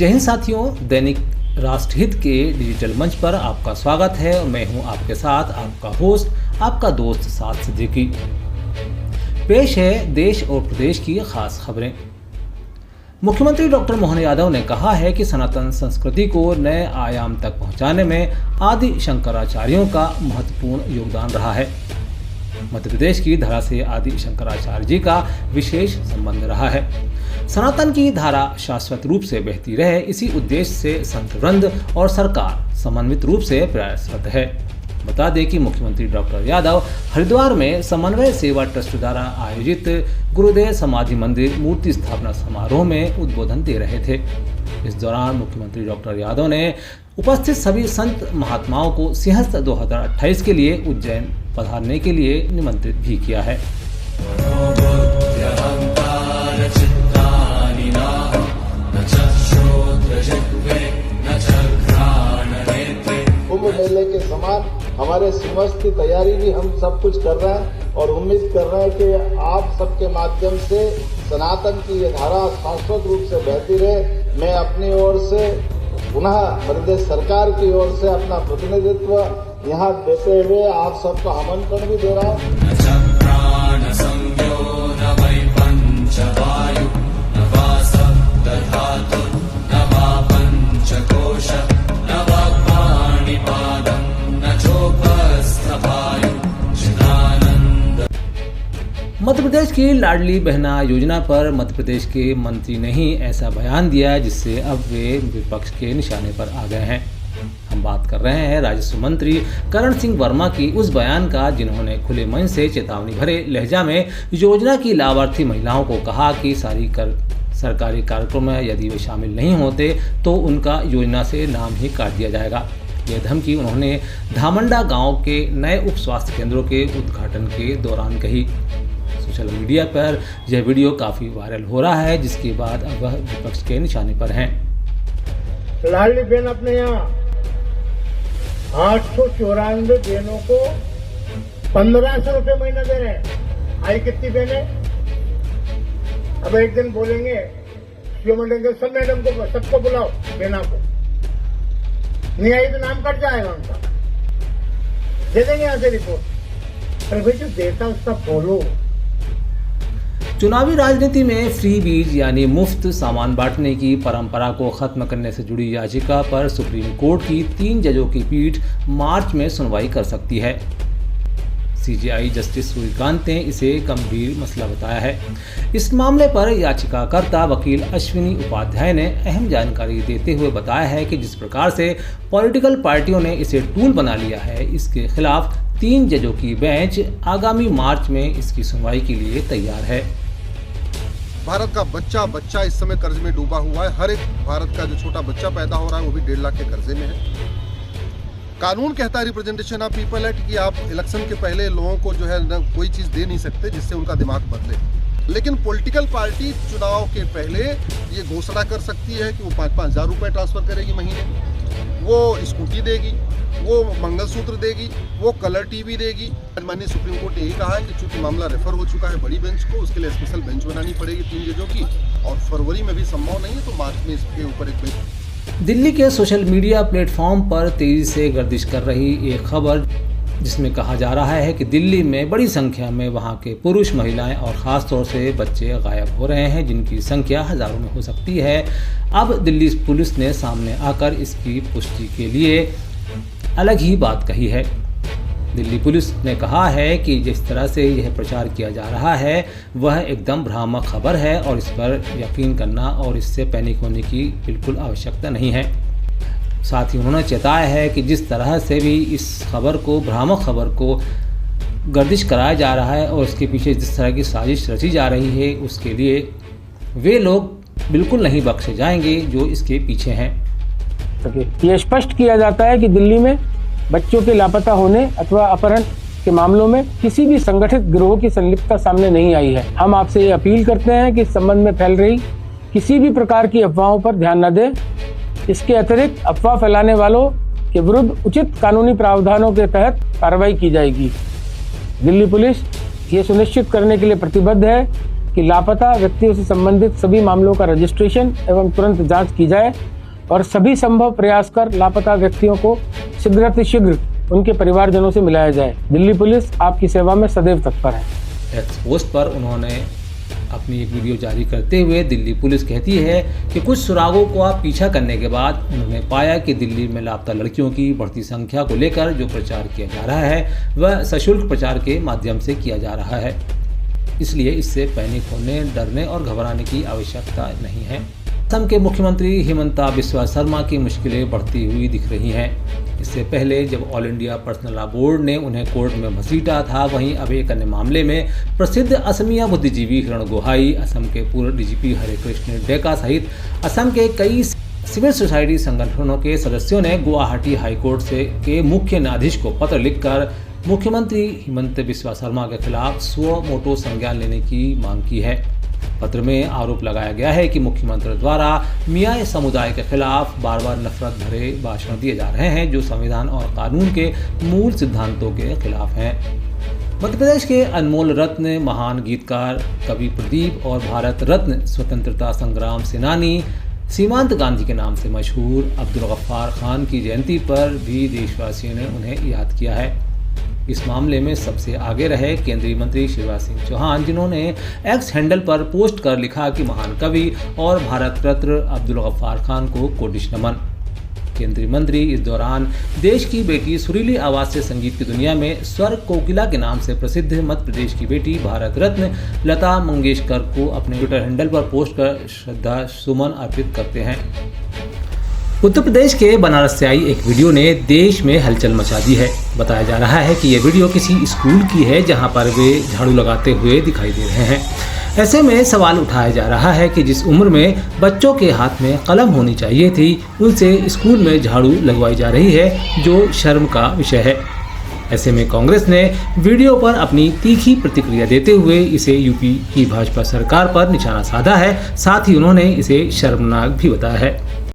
जय हिंद साथियों, दैनिक राष्ट्रहित के डिजिटल मंच पर आपका स्वागत है और मैं हूं आपके साथ आपका होस्ट, आपका दोस्त साद सिद्दीकी। पेश है देश और प्रदेश की खास खबरें। मुख्यमंत्री डॉक्टर मोहन यादव ने कहा है कि सनातन संस्कृति को नए आयाम तक पहुंचाने में आदि शंकराचार्यों का महत्वपूर्ण योगदान रहा है। मध्य प्रदेश की धरा से आदि शंकराचार्य जी का विशेष संबंध रहा है। सनातन की धारा शाश्वत रूप से बहती रहे, इसी उद्देश्य से संत वृंद और सरकार समन्वित रूप से प्रयासरत है। बता दें कि मुख्यमंत्री डॉक्टर यादव हरिद्वार में समन्वय सेवा ट्रस्ट द्वारा आयोजित गुरुदेव समाधि मंदिर मूर्ति स्थापना समारोह में उद्बोधन दे रहे थे। इस दौरान मुख्यमंत्री डॉक्टर यादव ने उपस्थित सभी संत महात्माओं को सिंहस्थ 2028 के लिए उज्जैन पधारने के लिए निमंत्रित भी किया है। कुंभ मेले के समान हमारे सिंहस्थ की तैयारी भी हम सब कुछ कर रहे हैं और उम्मीद कर रहे हैं कि आप सबके माध्यम से सनातन की ये धारा शाश्वत रूप से बहती रहे। मैं अपनी ओर से पुनः प्रदेश सरकार की ओर से अपना प्रतिनिधित्व यहाँ देते हुए आप सबको आमंत्रण भी दे रहा हूँ। मध्य प्रदेश की लाडली बहना योजना पर मध्य प्रदेश के मंत्री ने ही ऐसा बयान दिया जिससे अब वे विपक्ष के निशाने पर आ गए हैं। हम बात कर रहे हैं राजस्व मंत्री करण सिंह वर्मा की उस बयान का, जिन्होंने खुले मन से चेतावनी भरे लहजा में योजना की लाभार्थी महिलाओं को कहा कि सरकारी कार्यक्रम में यदि वे शामिल नहीं होते तो उनका योजना से नाम ही काट दिया जाएगा। यह धमकी उन्होंने धामंडा गांव के नए उप स्वास्थ्य केंद्रों के उद्घाटन के दौरान कही। सोशल मीडिया पर यह वीडियो काफी वायरल हो रहा है, जिसके बाद अब वह विपक्ष के निशाने पर हैं। लाडली बहन अपने यहाँ 894 बहनों को 1500 रुपये महीना दे रहे हैं। आई कितनी बहने? अब एक दिन बोलेंगे शिवमंडल सब मैडम को सबको बुलाओ, बहना को नहीं आई तो नाम कट जाएगा उनका। दे देंगे यहाँ से रिपोर्ट। अरे भाई जो देता उसका बोलो। चुनावी राजनीति में फ्री बीज यानी मुफ्त सामान बांटने की परंपरा को खत्म करने से जुड़ी याचिका पर सुप्रीम कोर्ट की 3 जजों की पीठ मार्च में सुनवाई कर सकती है। सीजेआई जस्टिस सूर्यकांत ने इसे गंभीर मसला बताया है। इस मामले पर याचिकाकर्ता वकील अश्विनी उपाध्याय ने अहम जानकारी देते हुए बताया है कि जिस प्रकार से पॉलिटिकल पार्टियों ने इसे टूल बना लिया है, इसके खिलाफ 3 जजों की बेंच आगामी मार्च में इसकी सुनवाई के लिए तैयार है। भारत का बच्चा इस समय कर्ज में डूबा हुआ है। हर एक भारत का जो छोटा बच्चा पैदा हो रहा है वो भी 1.5 लाख के कर्जे में है। कानून कहता है रिप्रेजेंटेशन ऑफ पीपल एक्ट कि आप इलेक्शन के पहले लोगों को जो है न कोई चीज़ दे नहीं सकते जिससे उनका दिमाग बदले। लेकिन पॉलिटिकल पार्टी चुनाव के पहले ये घोषणा कर सकती है कि वो 5-5 हज़ार रुपये ट्रांसफर करेगी महीने, वो स्कूटी देगी, वो मंगलसूत्र देगी, वो कलर टीवी देगी। माननीय सुप्रीम कोर्ट ने यही कहा है कि चूंकि मामला रेफर हो चुका है बड़ी बेंच को, उसके लिए स्पेशल बेंच बनानी पड़ेगी 3 जजों की, और फरवरी में भी संभव नहीं है तो मार्च में इसके ऊपर एक बेंच। दिल्ली के सोशल मीडिया प्लेटफॉर्म पर तेजी से गर्दिश कर रही एक खबर, जिसमें कहा जा रहा है कि दिल्ली में बड़ी संख्या में वहां के पुरुष, महिलाएं और ख़ास तौर से बच्चे गायब हो रहे हैं, जिनकी संख्या हज़ारों में हो सकती है। अब दिल्ली पुलिस ने सामने आकर इसकी पुष्टि के लिए अलग ही बात कही है। दिल्ली पुलिस ने कहा है कि जिस तरह से यह प्रचार किया जा रहा है वह एकदम भ्रामक खबर है और इस पर यकीन करना और इससे पैनिक होने की बिल्कुल आवश्यकता नहीं है। साथ ही उन्होंने चेताया है कि जिस तरह से भी इस खबर को, भ्रामक खबर को गर्दिश कराया जा रहा है और उसके पीछे जिस तरह की साजिश रची जा रही है, उसके लिए वे लोग बिल्कुल नहीं बख्शे जाएंगे जो इसके पीछे हैं। ये स्पष्ट किया जाता है कि दिल्ली में बच्चों के लापता होने अथवा अपहरण के मामलों में किसी भी संगठित गिरोह की संलिप्तता सामने नहीं आई है। हम आपसे ये अपील करते हैं कि इस संबंध में फैल रही किसी भी प्रकार की अफवाहों पर ध्यान न दें। इसके अतिरिक्त अफवाह फैलाने वालों के विरुद्ध उचित कानूनी प्रावधानों के तहत कार्रवाई की जाएगी। दिल्ली पुलिस ये सुनिश्चित करने के लिए प्रतिबद्ध है कि लापता व्यक्तियों से संबंधित सभी मामलों का रजिस्ट्रेशन एवं तुरंत जांच की जाए और सभी संभव प्रयास कर लापता व्यक्तियों को शीघ्र उनके परिवारजनों से मिलाया जाए। दिल्ली पुलिस आपकी सेवा में सदैव तत्पर है। एक्स पोस्ट पर उन्होंने अपनी एक वीडियो जारी करते हुए दिल्ली पुलिस कहती है कि कुछ सुरागों को पीछा करने के बाद उन्होंने पाया कि दिल्ली में लापता लड़कियों की बढ़ती संख्या को लेकर जो प्रचार किया जा रहा है वह सशुल्क प्रचार के माध्यम से किया जा रहा है, इसलिए इससे पैनिक होने, डरने और घबराने की आवश्यकता नहीं है। असम के मुख्यमंत्री हिमंता बिस्वा शर्मा की मुश्किलें बढ़ती हुई दिख रही हैं। इससे पहले जब all India personal law board ने उन्हें कोर्ट में घसीटा था, वहीं अब एक अन्य मामले में प्रसिद्ध असमिया बुद्धिजीवी हिरण गोहाई, असम के पूर्व डीजीपी हरे कृष्ण डेका सहित असम के कई सिविल सोसाइटी संगठनों के सदस्यों ने गुवाहाटी हाईकोर्ट के मुख्य न्यायाधीश को पत्र लिखकर मुख्यमंत्री हिमंता बिस्वा शर्मा के खिलाफ स्व मोटो संज्ञान लेने की मांग की है। पत्र में आरोप लगाया गया है कि मुख्यमंत्री द्वारा मियाँ समुदाय के खिलाफ बार बार नफरत भरे भाषण दिए जा रहे हैं जो संविधान और कानून के मूल सिद्धांतों के खिलाफ हैं। मध्य प्रदेश के अनमोल रत्न, महान गीतकार कवि प्रदीप और भारत रत्न स्वतंत्रता संग्राम सेनानी सीमांत गांधी के नाम से मशहूर अब्दुल गफ्फार खान की जयंती पर भी देशवासियों ने उन्हें याद किया है। इस मामले में सबसे आगे रहे केंद्रीय मंत्री शिवराज सिंह चौहान, जिन्होंने एक्स हैंडल पर पोस्ट कर लिखा कि महान कवि और भारत रत्न अब्दुल गफ्फार खान को कोटिश नमन। केंद्रीय मंत्री इस दौरान देश की बेटी सुरीली आवाज से संगीत की दुनिया में स्वर कोकिला के नाम से प्रसिद्ध मध्य प्रदेश की बेटी भारत रत्न लता मंगेशकर को अपने ट्विटर हैंडल पर पोस्ट कर श्रद्धा सुमन अर्पित करते हैं। उत्तर प्रदेश के बनारस से आई एक वीडियो ने देश में हलचल मचा दी है। बताया जा रहा है कि यह वीडियो किसी स्कूल की है जहां पर वे झाड़ू लगाते हुए दिखाई दे रहे हैं। ऐसे में सवाल उठाया जा रहा है कि जिस उम्र में बच्चों के हाथ में कलम होनी चाहिए थी, उनसे स्कूल में झाड़ू लगवाई जा रही है, जो शर्म का विषय है। ऐसे में कांग्रेस ने वीडियो पर अपनी तीखी प्रतिक्रिया देते हुए इसे यूपी की भाजपा सरकार पर निशाना साधा है। साथ ही उन्होंने इसे शर्मनाक भी बताया है।